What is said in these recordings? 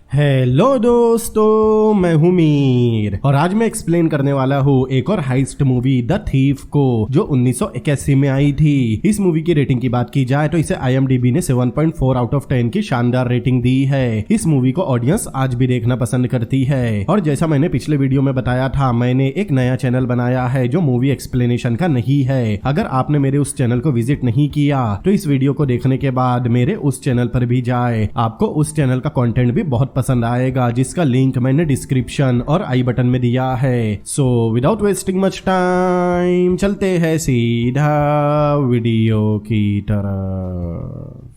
Hello दोस्तों, मैं हूं मीर और आज मैं एक्सप्लेन करने वाला हूँ एक और हाइस्ट मूवी द थीफ को, जो 1981 में आई थी। इस मूवी की रेटिंग की बात की जाए तो इसे IMDb ने 7.4 आउट ऑफ 10 की शानदार रेटिंग दी है। इस मूवी को ऑडियंस आज भी देखना पसंद करती है और जैसा मैंने पिछले वीडियो में बताया था, मैंने एक नया चैनल बनाया है जो मूवी एक्सप्लेनेशन का नहीं है। अगर आपने मेरे उस चैनल को विजिट नहीं किया तो इस वीडियो को देखने के बाद मेरे उस चैनल पर भी जाए। आपको उस चैनल का कंटेंट भी बहुत पसंद आएगा, जिसका लिंक मैंने डिस्क्रिप्शन और आई बटन में दिया है। So without wasting much time चलते हैं सीधा वीडियो की तरफ।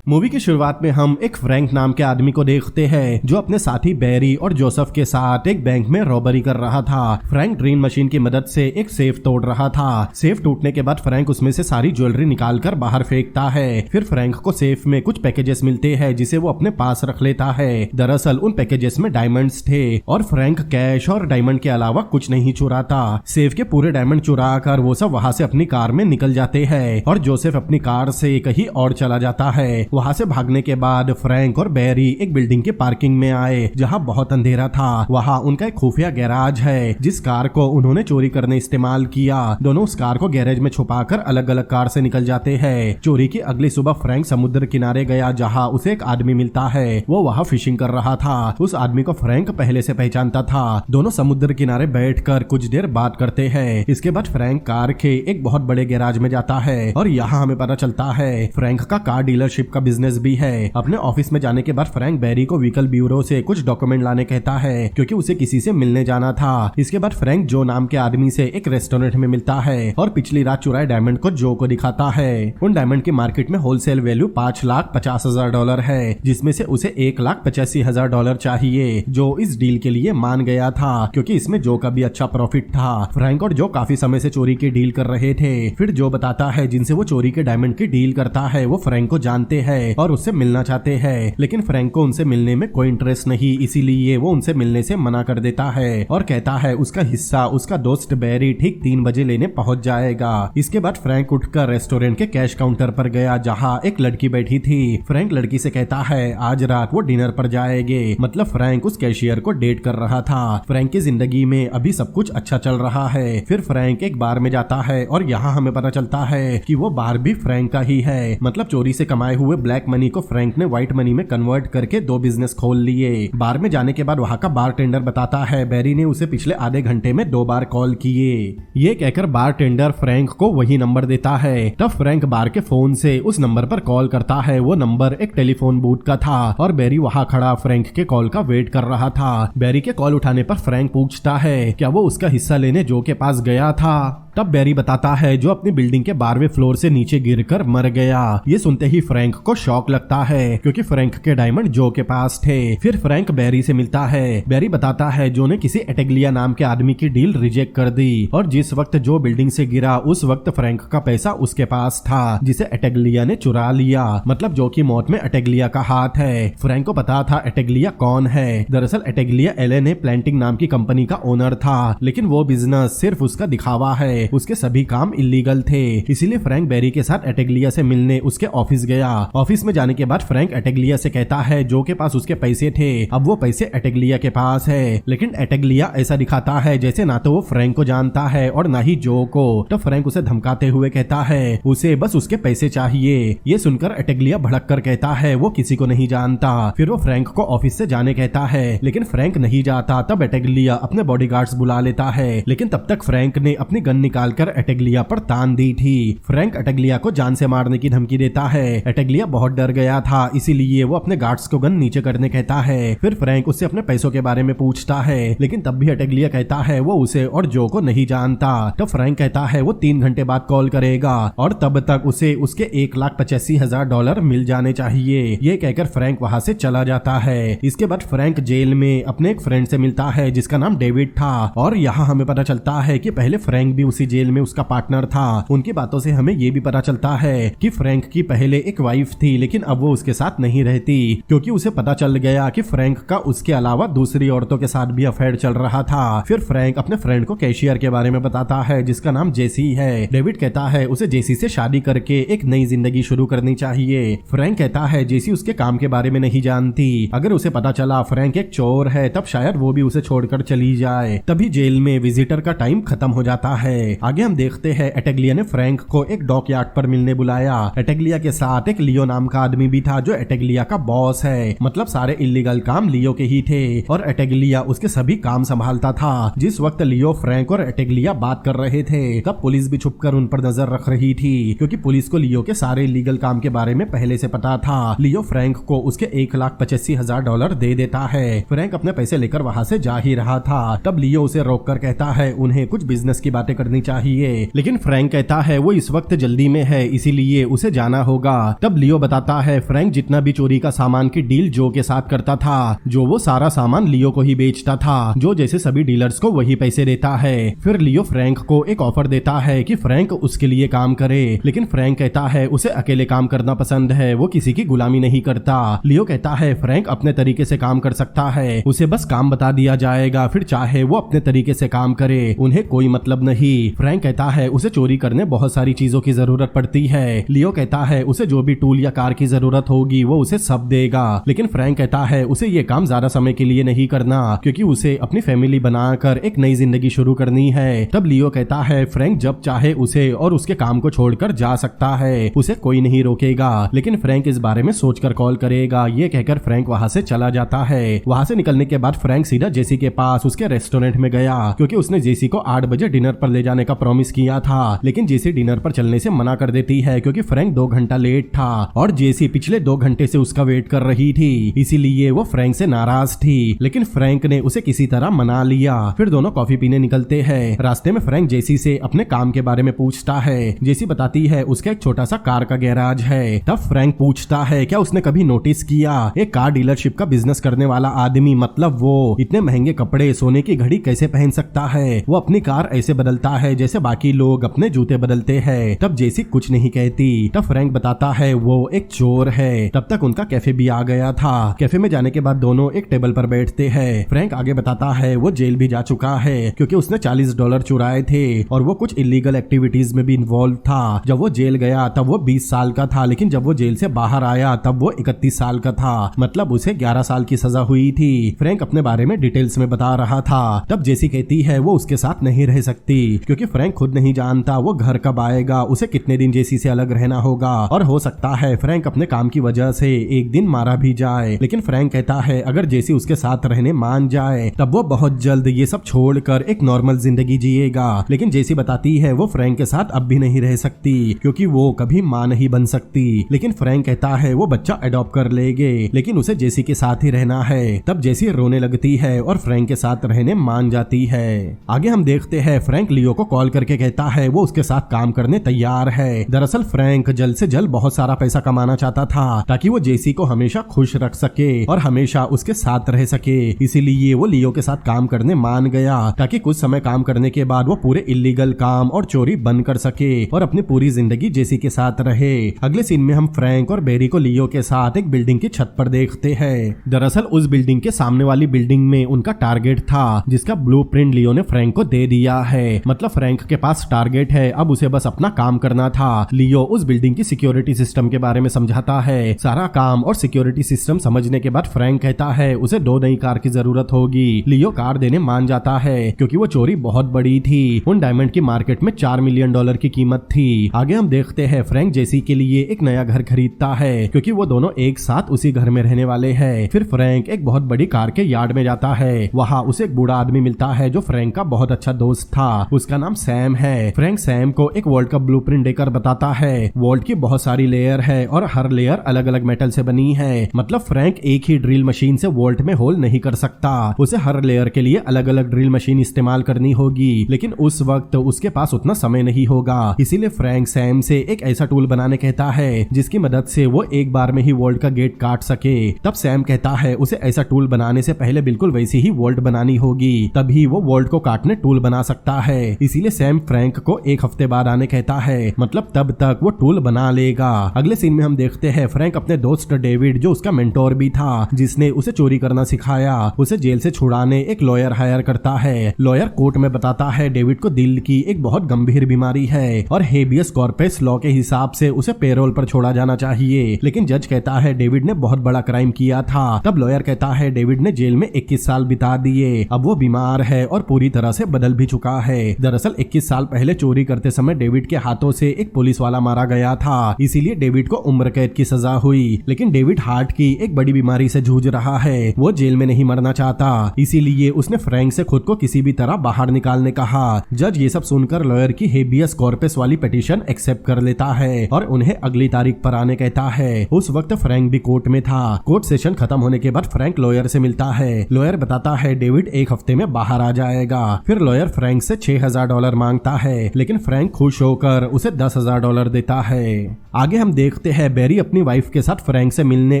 मूवी की शुरुआत में हम एक फ्रैंक नाम के आदमी को देखते हैं जो अपने साथी बैरी और जोसेफ के साथ एक बैंक में रॉबरी कर रहा था। फ्रैंक ड्रिल मशीन की मदद से एक सेफ तोड़ रहा था। सेफ टूटने के बाद फ्रैंक उसमें से सारी ज्वेलरी निकालकर बाहर फेंकता है। फिर फ्रैंक को सेफ में कुछ पैकेजेस मिलते हैं जिसे वो अपने पास रख लेता है। दरअसल उन पैकेजेस में डायमंड्स थे और फ्रैंक कैश और डायमंड के अलावा कुछ नहीं चुराता। सेफ के पूरे डायमंड चुरा कर वो सब वहां से अपनी कार में निकल जाते हैं और जोसेफ अपनी कार से कहीं और चला जाता है। वहां से भागने के बाद फ्रैंक और बैरी एक बिल्डिंग के पार्किंग में आए जहां बहुत अंधेरा था। वहां उनका एक खुफिया गैराज है जिस कार को उन्होंने चोरी करने इस्तेमाल किया। दोनों उस कार को गैरेज में छुपाकर अलग अलग कार से निकल जाते हैं। चोरी की अगली सुबह फ्रैंक समुद्र किनारे गया जहां उसे एक आदमी मिलता है। वो वहां फिशिंग कर रहा था। उस आदमी को फ्रैंक पहले से पहचानता था। दोनों समुद्र किनारे बैठकर कुछ देर बात करते हैं। इसके बाद फ्रैंक कार के एक बहुत बड़े गैराज में जाता है और यहाँ हमें पता चलता है फ्रैंक का कार डीलरशिप का बिजनेस भी है। अपने ऑफिस में जाने के बाद फ्रैंक बैरी को व्हीकल ब्यूरो से कुछ डॉक्यूमेंट लाने कहता है क्योंकि उसे किसी से मिलने जाना था। इसके बाद फ्रैंक जो नाम के आदमी से एक रेस्टोरेंट में मिलता है और पिछली रात चुराए डायमंड को जो को दिखाता है। उन डायमंड की मार्केट में होलसेल वैल्यू $5,50,000 है, जिसमें से उसे $1,85,000 चाहिए, जो इस डील के लिए मान गया था क्योंकि इसमें जो का भी अच्छा प्रॉफिट था। फ्रैंक और जो काफी समय से चोरी की डील कर रहे थे। फिर जो बताता है जिनसे वो चोरी के डायमंड की डील करता है वो फ्रैंक को जानते हैं और उससे मिलना चाहते हैं, लेकिन फ्रैंक को उनसे मिलने में कोई इंटरेस्ट नहीं, इसीलिए वो उनसे मिलने से मना कर देता है और कहता है उसका हिस्सा उसका दोस्त बैरी ठीक 3 बजे लेने पहुंच जाएगा। इसके बाद फ्रैंक उठकर रेस्टोरेंट के कैश काउंटर पर गया जहां एक लड़की बैठी थी। फ्रैंक लड़की से कहता है आज रात वो डिनर पर जाएंगे। मतलब फ्रैंक उस कैशियर को डेट कर रहा था। फ्रैंक की जिंदगी में अभी सब कुछ अच्छा चल रहा है। फिर फ्रैंक एक बार में जाता है और यहाँ हमें पता चलता है कि वो बार भी फ्रैंक का ही है। मतलब चोरी से कमाए हुए ब्लैक मनी को फ्रैंक ने व्हाइट मनी में कन्वर्ट करके 2 बिजनेस खोल लिए। बार में जाने के बाद वहां का बारटेंडर बताता है बैरी ने उसे पिछले आधे घंटे में 2 बार कॉल किए। ये कहकर बारटेंडर फ्रैंक को वही नंबर देता है। तब फ्रैंक बार के फोन से उस नंबर पर कॉल करता है। वो नंबर एक टेलीफोन बूथ का था और बैरी वहां खड़ा फ्रैंक के कॉल का वेट कर रहा था। बैरी के कॉल उठाने पर फ्रैंक पूछता है क्या वो उसका हिस्सा लेने जो के पास गया था। तब बैरी बताता है जो अपनी बिल्डिंग के 12वें फ्लोर से नीचे गिरकर मर गया। ये सुनते ही फ्रैंक को शॉक लगता है क्योंकि फ्रैंक के डायमंड जो के पास थे। फिर फ्रैंक बैरी से मिलता है। बैरी बताता है जो ने किसी एटेग्लिया नाम के आदमी की डील रिजेक्ट कर दी और जिस वक्त जो बिल्डिंग से गिरा उस वक्त फ्रैंक का पैसा उसके पास था जिसे एटेग्लिया ने चुरा लिया। मतलब जो की मौत में एटेग्लिया का हाथ है। फ्रैंक को पता था एटेग्लिया कौन है। दरअसल एटेग्लिया LNA प्लांटिंग नाम की कंपनी का ओनर था, लेकिन वो बिजनेस सिर्फ उसका दिखावा है। उसके सभी काम इलीगल थे। इसीलिए फ्रैंक बैरी के साथ एटेग्लिया से मिलने उसके ऑफिस गया। ऑफिस में जाने के बाद फ्रैंक एटेग्लिया से कहता है जो के पास उसके पैसे थे अब वो पैसे एटेग्लिया के पास है, लेकिन एटेग्लिया ऐसा दिखाता है जैसे ना तो वो फ्रैंक को जानता है और ना ही जो को। तो फ्रैंक उसे धमकाते हुए कहता है उसे बस उसके पैसे चाहिए। ये सुनकर एटेग्लिया भड़क कर कहता है वो किसी को नहीं जानता। फिर वो फ्रैंक को ऑफिस से जाने कहता है, लेकिन फ्रैंक नहीं जाता। तब एटेग्लिया अपने बॉडीगार्ड्स बुला लेता है, लेकिन तब तक फ्रैंक ने अपनी गन निकालकर एटेग्लिया पर तान दी थी। फ्रैंक एटेग्लिया को जान से मारने की धमकी देता है। एटेग्लिया बहुत डर गया था, इसीलिए वो अपने गार्ड्स को गन नीचे करने कहता है। फिर फ्रैंक उससे अपने पैसों के बारे में पूछता है, लेकिन तब भी एटेग्लिया कहता है वो उसे और जो को नहीं जानता। तो फ्रैंक कहता है वो 3 घंटे बाद कॉल करेगा और तब तक उसे उसके $1,85,000 मिल जाने चाहिए। ये कहकर फ्रैंक वहां से चला जाता है। इसके बाद फ्रैंक जेल में अपने एक फ्रेंड से मिलता है जिसका नाम डेविड था और यहाँ हमें पता चलता है कि पहले फ्रैंक भी उसी उसी जेल में उसका पार्टनर था। उनकी बातों से हमें ये भी पता चलता है कि फ्रैंक की पहले एक वाइफ थी, लेकिन अब वो उसके साथ नहीं रहती क्योंकि उसे पता चल गया कि फ्रैंक का उसके अलावा दूसरी औरतों के साथ भी अफेयर चल रहा था। फिर फ्रैंक अपने फ्रेंड को कैशियर के बारे में बताता है जिसका नाम जेसी है। डेविड कहता है उसे जेसी से शादी करके एक नई जिंदगी शुरू करनी चाहिए। फ्रैंक कहता है जेसी उसके काम के बारे में नहीं जानती, अगर उसे पता चला फ्रैंक एक चोर है तब शायद वो भी उसे छोड़कर चली जाए। तभी जेल में विजिटर का टाइम खत्म हो जाता है। आगे हम देखते हैं एटेग्लिया ने फ्रैंक को एक डॉक यार्ड पर मिलने बुलाया। एटेग्लिया के साथ एक लियो नाम का आदमी भी था जो एटेग्लिया का बॉस है, मतलब सारे इलीगल काम लियो के ही थे और एटेग्लिया उसके सभी काम संभालता था। जिस वक्त लियो, फ्रैंक और एटेग्लिया बात कर रहे थे तब पुलिस भी छुपकर उन पर नजर रख रही थी क्योंकि पुलिस को लियो के सारे इलीगल काम के बारे में पहले से पता था। लियो फ्रैंक को उसके $1,85,000 दे देता है। फ्रैंक अपने पैसे लेकर वहाँ से जा ही रहा था, तब लियो उसे रोककर कहता है उन्हें कुछ बिजनेस की बातें करनी चाहिए, लेकिन फ्रैंक कहता है वो इस वक्त जल्दी में है इसीलिए उसे जाना होगा। तब लियो बताता है फ्रैंक जितना भी चोरी का सामान की डील जो के साथ करता था, जो वो सारा सामान लियो को ही बेचता था, जो जैसे सभी डीलर्स को वही पैसे देता है। फिर लियो फ्रैंक को एक ऑफर देता है कि फ्रैंक उसके लिए काम करे, लेकिन फ्रैंक कहता है उसे अकेले काम करना पसंद है, वो किसी की गुलामी नहीं करता। लियो कहता है फ्रैंक अपने तरीके से काम कर सकता है, उसे बस काम बता दिया जाएगा, फिर चाहे वो अपने तरीके से काम करे, उन्हें कोई मतलब नहीं। फ्रैंक कहता है उसे चोरी करने बहुत सारी चीजों की जरूरत पड़ती है। लियो कहता है उसे जो भी टूल या कार की जरूरत होगी वो उसे सब देगा, लेकिन फ्रैंक कहता है उसे ये काम ज्यादा समय के लिए नहीं करना क्योंकि उसे अपनी फैमिली बनाकर एक नई जिंदगी शुरू करनी है। तब लियो कहता है फ्रैंक जब चाहे उसे और उसके काम को छोड़कर जा सकता है, उसे कोई नहीं रोकेगा, लेकिन फ्रैंक इस बारे में सोचकर कॉल करेगा। ये कहकर फ्रैंक वहाँ से चला जाता है। वहाँ से निकलने के बाद फ्रैंक सीधा जेसी के पास उसके रेस्टोरेंट में गया क्योंकि उसने जेसी को 8 बजे डिनर पर ले जाने का प्रॉमिस किया था, लेकिन जेसी डिनर पर चलने से मना कर देती है क्योंकि फ्रैंक 2 घंटा लेट था और जेसी पिछले 2 घंटे से उसका वेट कर रही थी, इसीलिए वो फ्रैंक से नाराज थी, लेकिन फ्रैंक ने उसे किसी तरह मना लिया। फिर दोनों कॉफी पीने निकलते हैं। रास्ते में फ्रैंक जेसी से अपने काम के बारे में पूछता है। जेसी बताती है उसका एक छोटा सा कार का गैराज है। तब फ्रैंक पूछता है क्या उसने कभी नोटिस किया एक कार डीलरशिप का बिजनेस करने वाला आदमी, मतलब वो इतने महंगे कपड़े, सोने की घड़ी कैसे पहन सकता है, वो अपनी कार ऐसे बदलता है जैसे बाकी लोग अपने जूते बदलते हैं। तब जेसी कुछ नहीं कहती। तब फ्रैंक बताता है वो एक चोर है। तब तक उनका कैफे भी आ गया था। कैफे में जाने के बाद दोनों एक टेबल पर बैठते हैं। फ्रैंक आगे बताता है वो जेल भी जा चुका है क्योंकि उसने $40 चुराए थे और वो कुछ इलीगल एक्टिविटीज में भी इन्वॉल्व था। जब वो जेल गया तब वो 20 साल का था, लेकिन जब वो जेल से बाहर आया तब वो 31 साल का था, मतलब उसे 11 साल की सजा हुई थी। फ्रैंक अपने बारे में डिटेल्स में बता रहा था। तब जेसी कहती है वो उसके साथ नहीं रह सकती क्योंकि फ्रैंक खुद नहीं जानता वो घर कब आएगा, उसे कितने दिन जेसी से अलग रहना होगा और हो सकता है फ्रैंक अपने काम की वजह से एक दिन मारा भी जाए। लेकिन फ्रैंक कहता है अगर जेसी उसके साथ रहने मान जाए तब वो बहुत जल्द ये सब छोड़कर एक नॉर्मल जिंदगी जिएगा, लेकिन जेसी बताती है वो फ्रैंक के साथ अब भी नहीं रह सकती क्योंकि वो कभी मां नहीं बन सकती। लेकिन फ्रैंक कहता है वो बच्चा अडॉप्ट कर लेंगे, लेकिन उसे जेसी के साथ ही रहना है। तब जेसी रोने लगती है और फ्रैंक के साथ रहने मान जाती है। आगे हम देखते हैं फ्रैंक लियो को कॉल करके कहता है वो उसके साथ काम करने तैयार है। दरअसल फ्रैंक जल्द से जल्द बहुत सारा पैसा कमाना चाहता था ताकि वो जेसी को हमेशा खुश रख सके और हमेशा उसके साथ रह सके, इसीलिए वो लियो के साथ काम करने मान गया ताकि कुछ समय काम करने के बाद वो पूरे इलीगल काम और चोरी बंद कर सके और अपनी पूरी जिंदगी जेसी के साथ रहे। अगले सीन में हम फ्रैंक और बेरी को लियो के साथ एक बिल्डिंग की छत पर देखते हैं। दरअसल उस बिल्डिंग के सामने वाली बिल्डिंग में उनका टारगेट था जिसका ब्लूप्रिंट लियो ने फ्रैंक को दे दिया है, मतलब फ्रैंक के पास टारगेट है, अब उसे बस अपना काम करना था। लियो उस बिल्डिंग की सिक्योरिटी सिस्टम के बारे में समझाता है। सारा काम और सिक्योरिटी सिस्टम समझने के बाद फ्रैंक कहता है उसे 2 नई कार की जरूरत होगी। लियो कार देने मान जाता है क्योंकि वो चोरी बहुत बड़ी थी, उन डायमंड की मार्केट में $4 मिलियन की कीमत थी। आगे हम देखते हैं फ्रैंक जेसी के लिए एक नया घर खरीदता है क्योंकि वो दोनों एक साथ उसी घर में रहने वाले हैं। फिर फ्रैंक एक बहुत बड़ी कार के यार्ड में जाता है। वहाँ उसे एक बूढ़ा आदमी मिलता है जो फ्रैंक का बहुत अच्छा दोस्त था, उसका नाम सैम है। फ्रैंक सैम को एक वॉल्ट का ब्लूप्रिंट देकर बताता है वॉल्ट की बहुत सारी लेयर है और हर लेयर अलग अलग मेटल से बनी है, मतलब फ्रैंक एक ही ड्रिल मशीन से वॉल्ट में होल नहीं कर सकता, उसे हर लेयर के लिए अलग अलग ड्रिल मशीन इस्तेमाल करनी होगी, लेकिन उस वक्त उसके पास उतना समय नहीं होगा, इसीलिए फ्रैंक सैम से एक ऐसा टूल बनाने कहता है जिसकी मदद से वो एक बार में ही वॉल्ट का गेट काट सके। तब सैम कहता है उसे ऐसा टूल बनाने से पहले बिल्कुल वैसी ही वॉल्ट बनानी होगी, तभी वो वॉल्ट को काटने टूल बना सकता है, इसीलिए सैम फ्रैंक को एक हफ्ते बाद आने कहता है, मतलब तब तक वो टूल बना लेगा। अगले सीन में हम देखते हैं फ्रैंक अपने दोस्त डेविड, जो उसका मेंटोर भी था, जिसने उसे चोरी करना सिखाया, उसे जेल से छुड़ाने एक लॉयर हायर करता है। लॉयर कोर्ट में बताता है डेविड को दिल की एक बहुत गंभीर बीमारी है और हेबियस कॉर्पस लॉ के हिसाब से उसे पेरोल पर छोड़ा जाना चाहिए, लेकिन जज कहता है डेविड ने बहुत बड़ा क्राइम किया था। तब लॉयर कहता है डेविड ने जेल में 21 साल बिता दिए, अब वो बीमार है और पूरी तरह से बदल भी चुका है। दरअसल 21 साल पहले चोरी करते समय डेविड के हाथों से एक पुलिस वाला मारा गया था, इसीलिए डेविड को उम्र कैद की सजा हुई। लेकिन डेविड हार्ट की एक बड़ी बीमारी से जूझ रहा है, वो जेल में नहीं मरना चाहता, इसीलिए उसने फ्रैंक से खुद को किसी भी तरह बाहर निकालने कहा। जज ये सब सुनकर लॉयर की हेबियस कॉर्पस वाली पिटीशन एक्सेप्ट कर लेता है और उन्हें अगली तारीख पर आने कहता है। उस वक्त फ्रैंक भी कोर्ट में था। कोर्ट सेशन खत्म होने के बाद फ्रैंक लॉयर से मिलता है। लॉयर बताता है डेविड एक हफ्ते में बाहर आ जाएगा। फिर लॉयर फ्रैंक से $6000 मांगता है, लेकिन फ्रैंक खुश होकर उसे $10,000 देता है। आगे हम देखते हैं बैरी अपनी वाइफ के साथ फ्रैंक से मिलने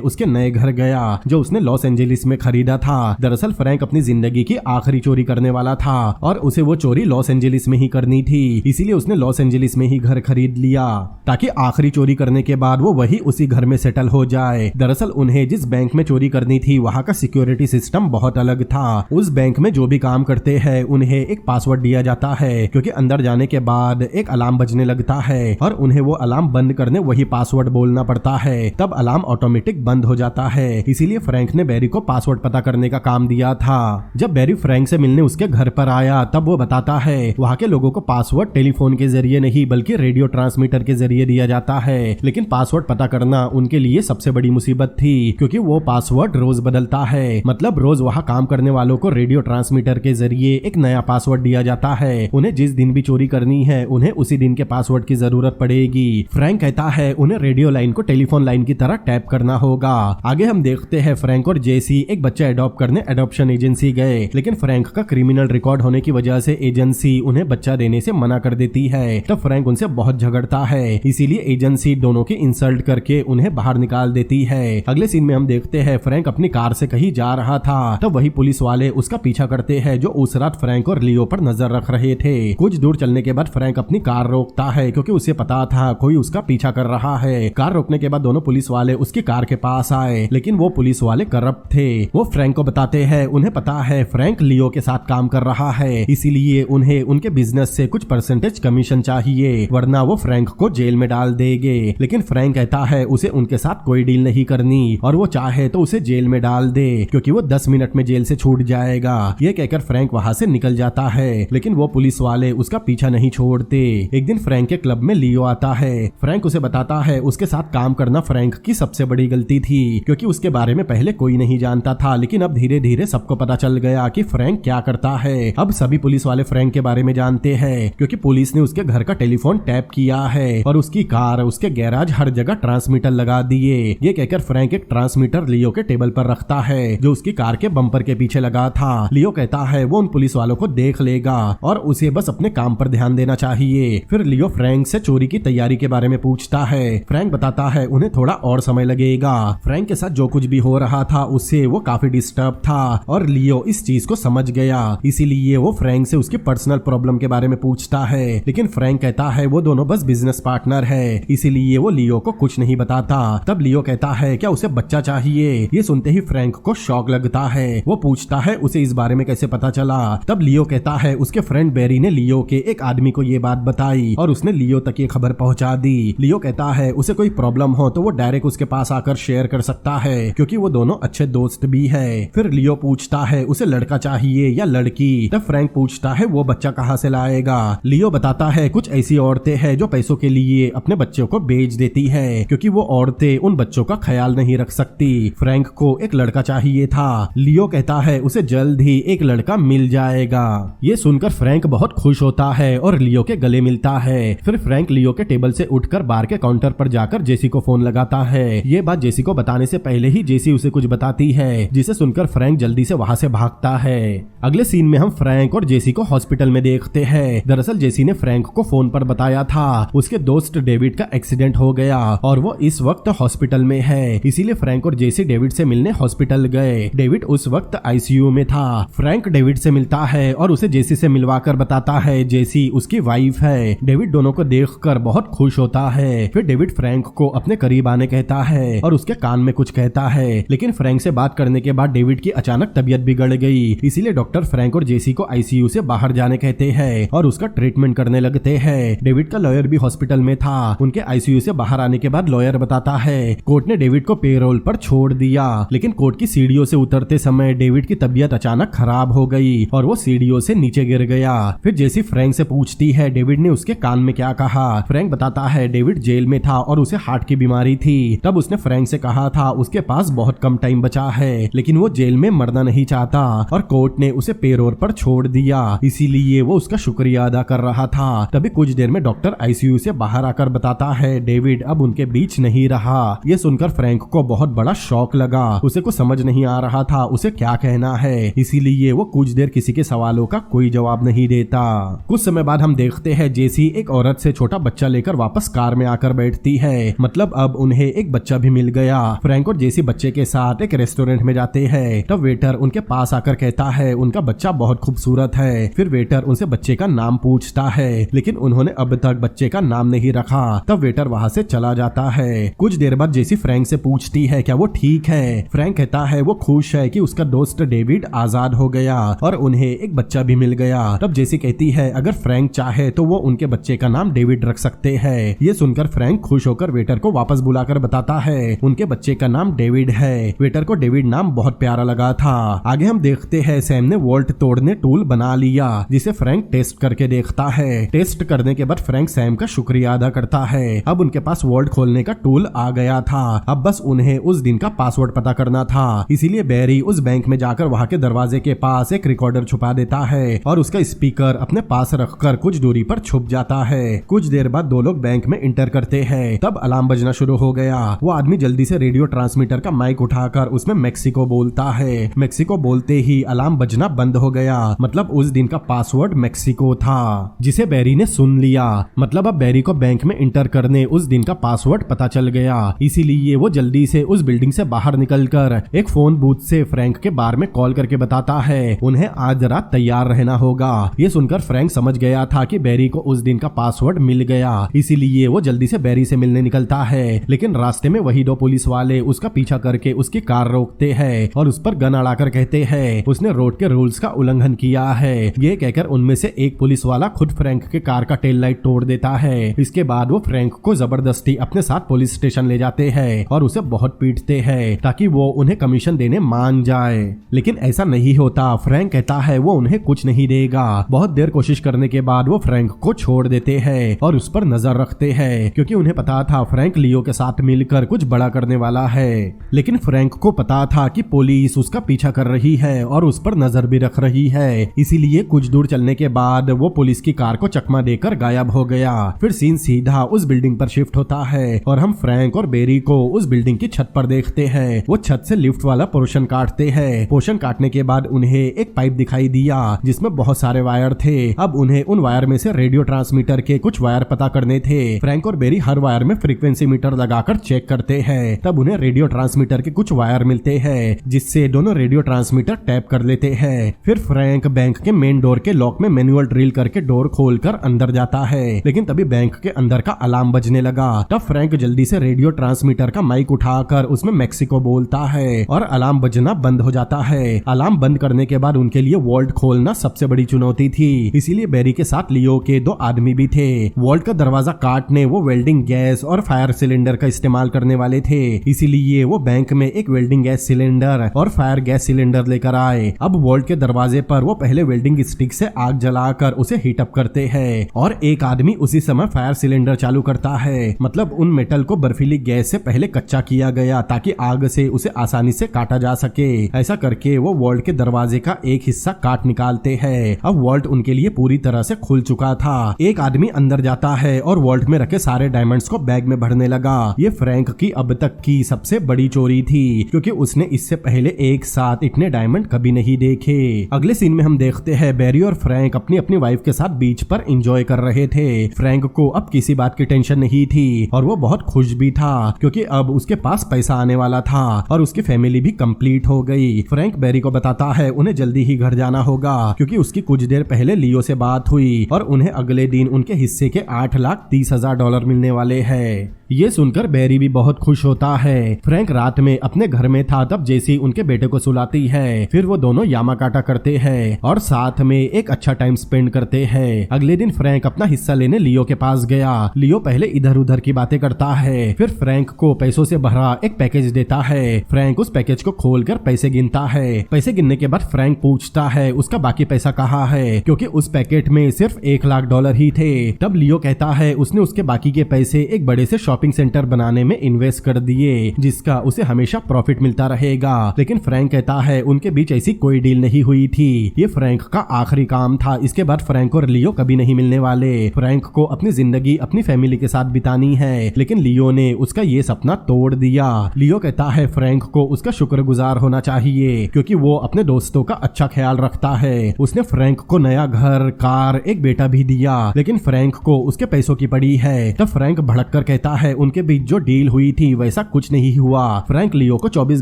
उसके नए घर गया, जो उसने लॉस एंजेलिस में खरीदा था। दरअसल फ्रैंक अपनी जिंदगी की आखिरी चोरी करने वाला था और उसे वो चोरी लॉस एंजेलिस में ही करनी थी, इसीलिए उसने लॉस एंजेलिस में ही घर खरीद लिया ताकि आखिरी चोरी करने के बाद वो वही उसी घर में सेटल हो जाए। दरअसल उन्हें जिस बैंक में चोरी करनी थी वहाँ का सिक्योरिटी सिस्टम बहुत अलग था। उस बैंक में जो भी काम करते हैं उन्हें एक पासवर्ड दिया जाता है, क्योंकि अंदर जाने के बाद एक अलार्म बजने लगता है और उन्हें वो अलार्म बंद करने वही पासवर्ड बोलना पड़ता है, तब अलार्म ऑटोमेटिक बंद हो जाता है। इसीलिए फ्रैंक ने बैरी को पासवर्ड पता करने का काम दिया था। जब बैरी फ्रैंक से मिलने उसके घर पर आया तब वो बताता है वहाँ के लोगों को पासवर्ड टेलीफोन के जरिए नहीं बल्कि रेडियो ट्रांसमीटर के जरिए दिया जाता है, लेकिन पासवर्ड पता करना उनके लिए सबसे बड़ी मुसीबत थी, क्योंकि वो पासवर्ड रोज बदलता है। मतलब रोज वहाँ काम करने वालों को रेडियो ट्रांसमीटर के जरिए एक नया पासवर्ड दिया जाता है। उन्हें जिस दिन भी चोरी करनी है उन्हें उसी दिन के पासवर्ड की जरूरत पड़ेगी। फ्रैंक कहता है उन्हें रेडियो लाइन को टेलीफोन लाइन की तरह टैप करना होगा। आगे हम देखते हैं फ्रैंक और जेसी एक बच्चा अडॉप्ट करने एडॉप्शन एजेंसी गए, लेकिन फ्रैंक का क्रिमिनल रिकॉर्ड होने की वजह से एजेंसी उन्हें बच्चा देने से मना कर देती है। तब फ्रैंक उनसे बहुत झगड़ता है, इसीलिए एजेंसी दोनों की इंसल्ट करके उन्हें बाहर निकाल देती है। अगले सीन में हम देखते हैं फ्रैंक अपनी कार से कहीं जा रहा था, तब वही पुलिस वाले उसका पीछा करते हैं जो उस रात फ्रैंक और लियो पर नजर रख रहे थे। कुछ दूर चलने के बाद फ्रैंक अपनी कार रोकता है, क्योंकि उसे पता था कोई उसका पीछा कर रहा है। कार रोकने के बाद दोनों पुलिस वाले उसकी कार के पास आए, लेकिन वो पुलिस वाले करप्ट थे। वो फ्रैंक को बताते हैं उन्हें पता है फ्रैंक लियो के साथ काम कर रहा है, इसीलिए उन्हें उनके बिजनेस से कुछ परसेंटेज कमीशन चाहिए, वरना वो फ्रैंक को जेल में डाल देंगे। लेकिन फ्रैंक कहता है उसे उनके साथ कोई डील नहीं करनी और वो चाहे तो उसे जेल में डाल दे, क्योंकि वो 10 मिनट में जेल से छूट जाएगा। ये कहकर फ्रैंक वहाँ से निकल जाता है, लेकिन वो पुलिस वाले उसका पीछा नहीं छोड़ते। एक दिन फ्रैंक के क्लब में लियो आता है। फ्रैंक उसे बताता है उसके साथ काम करना फ्रैंक की सबसे बड़ी गलती थी, क्योंकि उसके बारे में पहले कोई नहीं जानता था, लेकिन अब धीरे धीरे सबको पता चल गया कि फ्रैंक क्या करता है। अब सभी पुलिस वाले फ्रैंक के बारे में जानते हैं, क्योंकि पुलिस ने उसके घर का टेलीफोन टैप किया है और उसकी कार, उसके गैराज, हर जगह ट्रांसमीटर लगा दिए। ये कहकर फ्रैंक एक ट्रांसमीटर लियो के टेबल पर रखता है, जो उसकी कार के बम्पर के पीछे लगा था। लियो कहता है वो उन पुलिस वालों को देख लेगा और उसे बस अपने काम पर ध्यान देना चाहिए। फिर लियो फ्रैंक से चोरी की तैयारी के बारे में पूछता है। फ्रैंक बताता है उन्हें थोड़ा और समय लगेगा। फ्रैंक के साथ जो कुछ भी हो रहा था उससे वो काफी डिस्टर्ब था और लियो इस चीज को समझ गया, इसीलिए वो फ्रैंक से उसकी पर्सनल प्रॉब्लम के बारे में पूछता है। लेकिन फ्रैंक कहता है वो दोनों बस बिजनेस पार्टनर है, इसीलिए वो लियो को कुछ नहीं बताता। तब लियो कहता है क्या उसे बच्चा चाहिए। ये सुनते ही फ्रैंक को शॉक लगता है। वो पूछता है उसे इस बारे में कैसे पता चला। तब लियो कहता है उसके फ्रेंड बैरी ने लियो के एक आदमी को ये बात बताई और उसने लियो तक ये खबर पहुंचा दी। लियो कहता है उसे कोई प्रॉब्लम हो तो वो डायरेक्ट उसके पास आकर शेयर कर सकता है, क्योंकि वो दोनों अच्छे दोस्त भी है। फिर लियो पूछता है उसे लड़का चाहिए या लड़की। तब फ्रैंक पूछता है वो बच्चा कहाँ से लाएगा। लियो बताता है कुछ ऐसी औरतें हैं जो पैसों के लिए अपने बच्चों को बेच देती है, क्योंकि वो औरतें उन बच्चों का ख्याल नहीं रख सकती। फ्रैंक को एक लड़का चाहिए था। लियो कहता है उसे जल्द ही एक लड़का मिल जाएगा। ये सुनकर फ्रैंक बहुत खुश होता है और लियो के गले मिलता है। फिर फ्रैंक लियो के टेबल से उठकर बार के काउंटर पर जाकर जेसी को फोन लगाता है। ये बात जेसी को बताने से पहले ही जेसी उसे कुछ बताती है, जिसे सुनकर फ्रैंक जल्दी से वहाँ से भागता है। अगले सीन में हम फ्रैंक और जेसी को हॉस्पिटल में देखते हैं। दरअसल जेसी ने फ्रैंक को फोन पर बताया था उसके दोस्त डेविड का एक्सीडेंट हो गया और वो इस वक्त हॉस्पिटल में है, इसीलिए फ्रैंक और जेसी डेविड से मिलने हॉस्पिटल गए। डेविड उस वक्त आईसीयू में था। फ्रैंक डेविड से मिलता है और उसे जेसी से मिलवाकर बताता बताता है जेसी उसकी वाइफ है। डेविड दोनों को देखकर बहुत खुश होता है। फिर डेविड फ्रैंक को अपने करीब आने कहता है और उसके कान में कुछ कहता है, लेकिन फ्रैंक से बात करने के बाद डेविड की अचानक तबीयत बिगड़ गई। इसीलिए डॉक्टर फ्रैंक और जेसी को आईसीयू से बाहर जाने कहते हैं और उसका ट्रीटमेंट करने लगते हैं। डेविड का लॉयर भी हॉस्पिटल में था। उनके आईसीयू से बाहर आने के बाद लॉयर बताता है कोर्ट ने डेविड को पेरोल पर छोड़ दिया, लेकिन कोर्ट की सीढ़ियों से उतरते समय डेविड की तबीयत अचानक खराब हो गई और वो सीढ़ियों से नीचे गिर गया। फिर जेसी फ्रैंक से पूछती है डेविड ने उसके कान में क्या कहा। फ्रैंक बताता है डेविड जेल में था और उसे हार्ट की बीमारी थी। तब उसने फ्रैंक से कहा था उसके पास बहुत कम टाइम बचा है, लेकिन वो जेल में मरना नहीं चाहता और कोर्ट ने उसे पेरोल पर छोड़ दिया, इसीलिए वो उसका शुक्रिया अदा कर रहा था। तभी कुछ देर में डॉक्टर आईसीयू से बाहर आकर बताता है डेविड अब उनके बीच नहीं रहा। ये सुनकर फ्रैंक को बहुत बड़ा शॉक लगा। उसे कुछ समझ नहीं आ रहा था उसे क्या कहना है, इसीलिए वो कुछ देर किसी के सवालों का कोई जवाब नहीं देता। कुछ समय बाद हम देखते हैं जेसी एक औरत से छोटा बच्चा लेकर वापस कार में आकर बैठती है। मतलब अब उन्हें एक बच्चा भी मिल गया। फ्रैंक और जेसी बच्चे के साथ एक रेस्टोरेंट में जाते हैं। तब वेटर उनके पास आकर कहता है उनका बच्चा बहुत खूबसूरत है। फिर वेटर उनसे बच्चे का नाम पूछता है, लेकिन उन्होंने अब तक बच्चे का नाम नहीं रखा। तब वेटर वहाँ से चला जाता है। कुछ देर बाद जेसी फ्रैंक से पूछती है क्या वो ठीक है। फ्रैंक कहता है वो खुश है कि उसका दोस्त डेविड आजाद हो गया और उन्हें एक बच्चा भी मिल गया। तब जेसी कहती है अगर फ्रैंक चाहे तो वो उनके बच्चे का नाम डेविड रख सकते हैं। ये सुनकर फ्रैंक खुश होकर वेटर को वापस बुलाकर बताता है उनके बच्चे का नाम डेविड है। वेटर को डेविड नाम बहुत प्यारा लगा था। आगे हम देखते हैं सैम ने वोल्ट तोड़ने टूल बना लिया, जिसे फ्रैंक टेस्ट करके देखता है। टेस्ट करने के बाद फ्रैंक सैम का शुक्रिया अदा करता है। अब उनके पास वोल्ट खोलने का टूल आ गया था। अब बस उन्हें उस दिन का पासवर्ड पता करना था। इसीलिए बैरी उस बैंक में जाकर वहाँ के दरवाजे के पास एक रिकॉर्डर छुपा देता है और उसका स्पीकर अपने पास रखकर कुछ दूरी पर छुप जाता है। कुछ देर बाद दो लोग बैंक में इंटर करते हैं। तब अलार्म बजना शुरू हो गया। वो आदमी जल्दी से रेडियो ट्रांसमीटर का माइक उठाकर उसमें मेक्सिको बोलता है। मेक्सिको बोलते ही अलार्म बजना बंद हो गया। मतलब उस दिन का पासवर्ड मेक्सिको था, जिसे बैरी ने सुन लिया। मतलब अब बैरी को बैंक में इंटर करने उस दिन का पासवर्ड पता चल गया। इसीलिए वो जल्दी से उस बिल्डिंग से बाहर निकलकर एक फोन बूथ से फ्रैंक के बार में कॉल करके बताता है उन्हें आज रात तैयार रहना होगा। ये सुनकर फ्रैंक समझ गया था कि बैरी को उस दिन का पासवर्ड मिल गया। इसीलिए वो जल्दी से बैरी से मिलने निकलता है, लेकिन रास्ते में वही दो पुलिस वाले उसका पीछा करके उसकी कार रोकते हैं और उस पर गन अड़ाकर कहते हैं उसने रोड के रूल्स का उल्लंघन किया है। ये कहकर उनमें से एक पुलिस वाला खुद फ्रैंक के कार का टेल लाइट तोड़ देता है। इसके बाद वो फ्रैंक को जबरदस्ती अपने साथ पुलिस स्टेशन ले जाते हैं और उसे बहुत पीटते हैं ताकि वो उन्हें कमीशन देने मान जाए, लेकिन ऐसा नहीं होता। फ्रैंक कहता है वो उन्हें कुछ नहीं देगा। बहुत देर कोशिश करने के बाद वो फ्रैंक को छोड़ देते हैं और उस पर नजर रखते हैं, क्योंकि उन्हें पता था फ्रैंक लियो के साथ मिलकर कुछ बड़ा करने वाला है। लेकिन फ्रैंक को पता था कि पुलिस उसका पीछा कर रही है और उस पर नजर भी रख रही है। इसीलिए कुछ दूर चलने के बाद वो पुलिस की कार को चकमा देकर गायब हो गया। फिर सीन सीधा उस बिल्डिंग पर शिफ्ट होता है और हम फ्रैंक और बेरी को उस बिल्डिंग की छत पर देखते हैं। वो छत से लिफ्ट वाला पोर्शन काटते हैं। पोर्शन काटने के बाद उन्हें एक पाइप दिखाई दिया जिसमें बहुत सारे वायर थे। अब उन्हें उन वायर में से रेडियो ट्रांसमीटर के कुछ वायर पता करने थे। फ्रैंक और बेरी हर वायर में फ्रीक्वेंसी मीटर लगाकर चेक करते हैं। तब उन्हें रेडियो ट्रांसमीटर के कुछ वायर मिलते हैं, जिससे दोनों रेडियो ट्रांसमीटर टैप कर लेते हैं। फिर फ्रैंक बैंक के मेन डोर के लॉक में मैनुअल ड्रिल करके डोर खोलकर अंदर जाता है, लेकिन तभी बैंक के अंदर का अलार्म बजने लगा। तब फ्रैंक जल्दी से रेडियो ट्रांसमीटर का माइक उठाकर उसमें मेक्सिको बोलता है और अलार्म बजना बंद हो जाता है। अलार्म बंद करने के बाद उनके लिए वॉल्ट खोलना सबसे बड़ी चुनौती थी, इसीलिए बेरी के साथ लियो के दो आदमी भी थे। वॉल्ट का दरवाजा काटने वो वेल्डिंग गैस और फायर सिलेंडर का इस्तेमाल करने वाले थे, इसीलिए वो बैंक में एक वेल्डिंग गैस सिलेंडर और फायर गैस सिलेंडर लेकर आए। अब वॉल्ट के दरवाजे पर वो पहले वेल्डिंग स्टिक से आग जलाकर उसे हीट अप करते हैं और एक आदमी उसी समय फायर सिलेंडर चालू करता है। मतलब उन मेटल को बर्फीली गैस से पहले कच्चा किया गया ताकि आग से उसे आसानी से काटा जा सके। ऐसा करके वो वॉल्ट के दरवाजे का एक हिस्सा काट निकालते हैं। अब वॉल्ट उनके लिए पूरी तरह से खुल चुका था। एक आदमी अंदर जाता है और वॉल्ट में रखे सारे डायमंड्स को बैग में भरने लगा। ये फ्रैंक की अब तक की सबसे बड़ी चोरी थी, क्योंकि उसने इससे पहले एक साथ इतने डायमंड कभी नहीं देखे। अगले सीन में हम देखते हैं बैरी और फ्रैंक अपनी अपनी वाइफ के साथ बीच पर एंजॉय कर रहे थे। फ्रैंक को अब किसी बात की टेंशन नहीं थी और वो बहुत खुश भी था, क्योंकि अब उसके पास पैसा आने वाला था और उसकी फैमिली भी कंप्लीट हो गई। फ्रैंक बैरी को बताता है उन्हें जल्दी ही घर जाना होगा, क्योंकि उसकी कुछ देर पहले पहले लियो से बात हुई और उन्हें अगले दिन उनके हिस्से के $8,30,000 मिलने वाले हैं। ये सुनकर बैरी भी बहुत खुश होता है। फ्रैंक रात में अपने घर में था तब जेसी उनके बेटे को सुलाती है। फिर वो दोनों यामाकाटा करते हैं और साथ में एक अच्छा टाइम स्पेंड करते हैं। अगले दिन फ्रैंक अपना हिस्सा लेने लियो के पास गया। लियो पहले इधर उधर की बातें करता है, फिर फ्रैंक को पैसों से भरा एक पैकेज देता है। फ्रैंक उस पैकेज को खोलकर पैसे गिनता है। पैसे गिनने के बाद फ्रैंक पूछता है उसका बाकी पैसा कहाँ है, क्योंकि उस पैकेट में सिर्फ $1,00,000 ही थे। तब लियो कहता है उसने उसके बाकी के पैसे एक बड़े से शॉपिंग सेंटर बनाने में इन्वेस्ट कर दिए, जिसका उसे हमेशा प्रॉफिट मिलता रहेगा। लेकिन फ्रैंक कहता है उनके बीच ऐसी कोई डील नहीं हुई थी, ये फ्रैंक का आखिरी काम था। इसके बाद फ्रैंक और लियो कभी नहीं मिलने वाले। फ्रैंक को अपनी जिंदगी अपनी फैमिली के साथ बितानी है, लेकिन लियो ने उसका ये सपना तोड़ दिया। लियो कहता है फ्रैंक को उसका शुक्रगुजार होना चाहिए, क्योंकि वो अपने दोस्तों का अच्छा ख्याल रखता है। उसने फ्रैंक को नया घर, कार, एक बेटा भी दिया, लेकिन फ्रैंक को उसके पैसों की पड़ी है। तब फ्रैंक भड़क कर कहता है उनके बीच जो डील हुई थी वैसा कुछ नहीं हुआ। फ्रैंक लियो को 24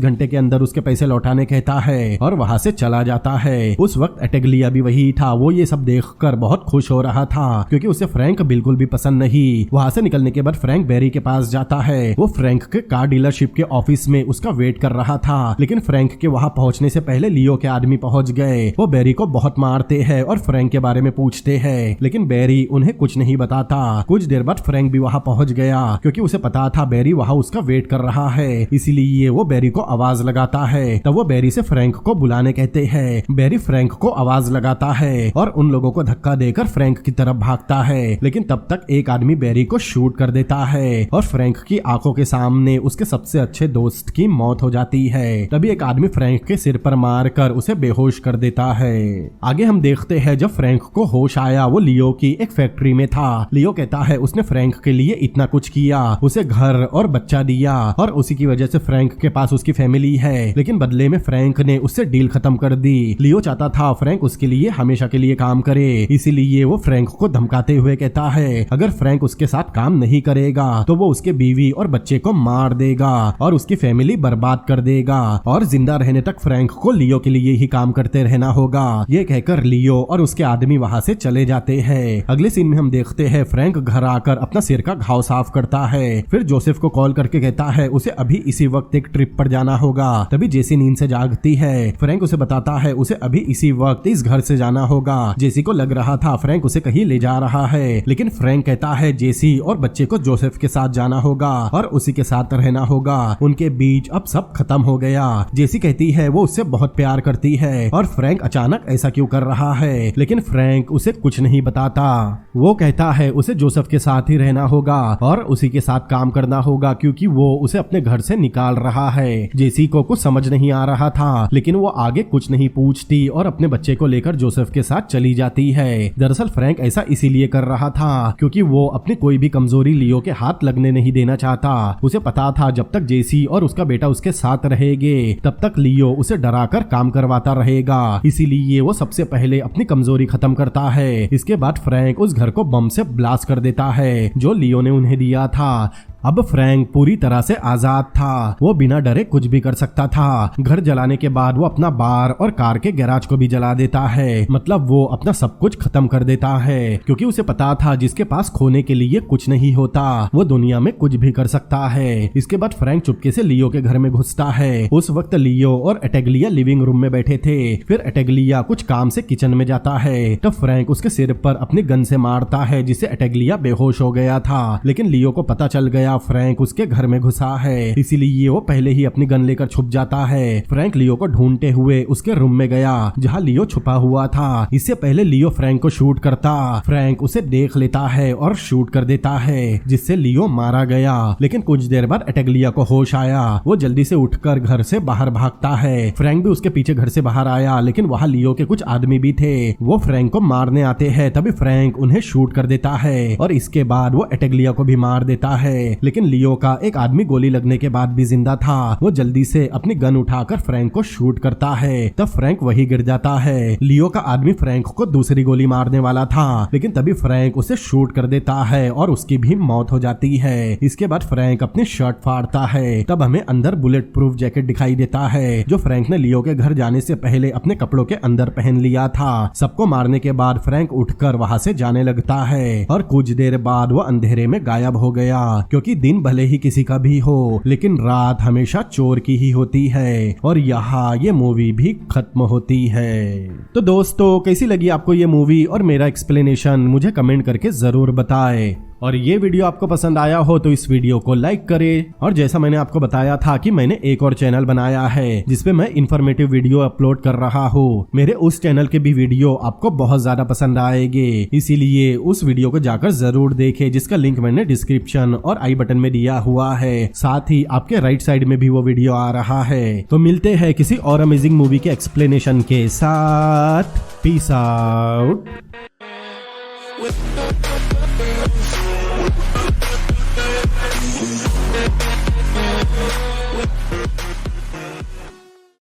घंटे के अंदर उसके पैसे लौटाने कहता है और वहाँ से चला जाता है। उस वक्त एटेग्लिया भी वही था। वो ये सब देखकर बहुत खुश हो रहा था, क्योंकि उसे फ्रैंक बिल्कुल भी पसंद नहीं। वहाँ से निकलने के बाद फ्रैंक बैरी के पास जाता है। वो फ्रैंक के कार डीलरशिप के ऑफिस में उसका वेट कर रहा था, लेकिन फ्रैंक के वहाँ पहुँचने से पहले लियो के आदमी पहुँच गए। वो बैरी को बहुत मारते हैं और फ्रैंक के बारे में पूछते हैं, लेकिन बैरी उन्हें कुछ नहीं बताता। कुछ देर बाद फ्रैंक भी वहाँ पहुँच गया, क्योंकि उसे पता था बैरी वहाँ उसका वेट कर रहा है, इसीलिए वो बैरी को आवाज लगाता है। तब वो बैरी से फ्रैंक को बुलाने कहते हैं। बैरी फ्रैंक को आवाज लगाता है और उन लोगों को धक्का देकर फ्रैंक की तरफ भागता है, लेकिन तब तक एक आदमी बैरी को शूट कर देता है और फ्रैंक की आंखों के सामने उसके सबसे अच्छे दोस्त की मौत हो जाती है। तभी एक आदमी फ्रैंक के सिर पर मारकर उसे बेहोश कर देता है। आगे हम देखते हैं जब फ्रैंक को होश आया वो लियो की एक फैक्ट्री में था। लियो कहता है उसने फ्रैंक के लिए इतना कुछ किया, उसे घर और बच्चा दिया और उसी की वजह से फ्रैंक के पास उसकी फैमिली है, लेकिन बदले में फ्रैंक ने उससे डील खत्म कर दी। लियो चाहता था फ्रैंक उसके लिए हमेशा के लिए काम करे, इसीलिए वो फ्रैंक को धमकाते हुए कहता है अगर फ्रैंक उसके साथ काम नहीं करेगा तो वो उसके बीवी और बच्चे को मार देगा और उसकी फैमिली बर्बाद कर देगा और जिंदा रहने तक फ्रैंक को लियो के लिए ही काम करते रहना होगा। ये कहकर लियो और उसके आदमी वहाँ से चले जाते हैं। अगले सीन में हम देखते हैं फ्रैंक घर आकर अपना सिर का घाव साफ करता है। फिर जोसेफ को कॉल करके कहता है उसे अभी इसी वक्त एक ट्रिप पर जाना होगा। तभी जेसी नींद से जागती है। फ्रैंक उसे बताता है उसे अभी इसी वक्त इस घर से जाना होगा। जेसी को लग रहा था फ्रैंक उसे कहीं ले जा रहा है, लेकिन फ्रैंक कहता है जेसी और बच्चे को जोसेफ के साथ जाना होगा और उसी के साथ रहना होगा। उनके बीच अब सब खत्म हो गया। जेसी कहती है वो उससे बहुत प्यार करती है और फ्रैंक अचानक ऐसा क्यों कर रहा है, लेकिन फ्रैंक उसे कुछ नहीं बताता। वो कहता है उसे जोसेफ के साथ ही रहना होगा और उसी के साथ काम करना होगा, क्योंकि वो उसे अपने घर से निकाल रहा है। जेसी को कुछ समझ नहीं आ रहा था, लेकिन वो आगे कुछ नहीं पूछती और अपने बच्चे को लेकर जोसेफ के साथ चली जाती है। दरअसल फ्रैंक ऐसा इसीलिए कर रहा था क्योंकि वो अपनी कोई भी कमजोरी लियो के हाथ लगने नहीं देना चाहता। उसे पता था जब तक जेसी और उसका बेटा उसके साथ रहेंगे तब तक लियो उसे डराकर काम करवाता रहेगा, इसीलिए वो सबसे पहले अपनी कमजोरी खत्म करता है। इसके बाद फ्रैंक उस घर को बम से ब्लास्ट कर देता है जो लियो ने उन्हें दिया था। अब फ्रैंक पूरी तरह से आजाद था। वो बिना डरे कुछ भी कर सकता था। घर जलाने के बाद वो अपना बार और कार के गैराज को भी जला देता है, मतलब वो अपना सब कुछ खत्म कर देता है, क्योंकि उसे पता था जिसके पास खोने के लिए कुछ नहीं होता वो दुनिया में कुछ भी कर सकता है। इसके बाद फ्रैंक चुपके से लियो के घर में घुसता है। उस वक्त लियो और एटेग्लिया लिविंग रूम में बैठे थे। फिर एटेग्लिया कुछ काम से किचन में जाता है। तब फ्रैंक उसके सिर पर अपनी गन से मारता है, जिससे एटेग्लिया बेहोश हो गया था। लेकिन लियो को पता चल गया फ्रैंक उसके घर में घुसा है, इसीलिए वो पहले ही अपनी गन लेकर छुप जाता है। फ्रैंक लियो को ढूंढते हुए उसके रूम में गया जहां लियो छुपा हुआ था। इससे पहले लियो फ्रैंक को शूट करता, फ्रैंक उसे देख लेता है और शूट कर देता है, जिससे लियो मारा गया। लेकिन कुछ देर बाद एटेग्लिया को होश आया। वो जल्दी से उठकर घर से बाहर भागता है। फ्रैंक भी उसके पीछे घर से बाहर आया, लेकिन वहाँ लियो के कुछ आदमी भी थे। वो फ्रैंक को मारने आते हैं, तभी फ्रैंक उन्हें शूट कर देता है और इसके बाद वो एटेग्लिया को भी मार देता है। लेकिन लियो का एक आदमी गोली लगने के बाद भी जिंदा था। वो जल्दी से अपनी गन उठाकर फ्रैंक को शूट करता है, तब फ्रैंक वही गिर जाता है। लियो का आदमी फ्रैंक को दूसरी गोली मारने वाला था, लेकिन तभी फ्रैंक उसे शूट कर देता है और उसकी भी मौत हो जाती है। इसके बाद फ्रैंक अपनी शर्ट फाड़ता है, तब हमें अंदर बुलेट प्रूफ जैकेट दिखाई देता है जो फ्रैंक ने लियो के घर जाने से पहले अपने कपड़ों के अंदर पहन लिया था। सबको मारने के बाद फ्रैंक उठकर वहां से जाने लगता है और कुछ देर बाद वो अंधेरे में गायब हो गया, क्योंकि दिन भले ही किसी का भी हो, लेकिन रात हमेशा चोर की ही होती है। और यहाँ ये मूवी भी खत्म होती है। तो दोस्तों, कैसी लगी आपको ये मूवी और मेरा एक्सप्लेनेशन मुझे कमेंट करके जरूर बताएं। और ये वीडियो आपको पसंद आया हो तो इस वीडियो को लाइक करें। और जैसा मैंने आपको बताया था कि मैंने एक और चैनल बनाया है जिसपे मैं इंफॉर्मेटिव वीडियो अपलोड कर रहा हूँ। मेरे उस चैनल के भी वीडियो आपको बहुत ज्यादा पसंद आएंगे, इसीलिए उस वीडियो को जाकर जरूर देखें, जिसका लिंक मैंने डिस्क्रिप्शन और आई बटन में दिया हुआ है। साथ ही आपके राइट साइड में भी वो वीडियो आ रहा है। तो मिलते हैं किसी और अमेजिंग मूवी के एक्सप्लेनेशन के साथ। Peace out.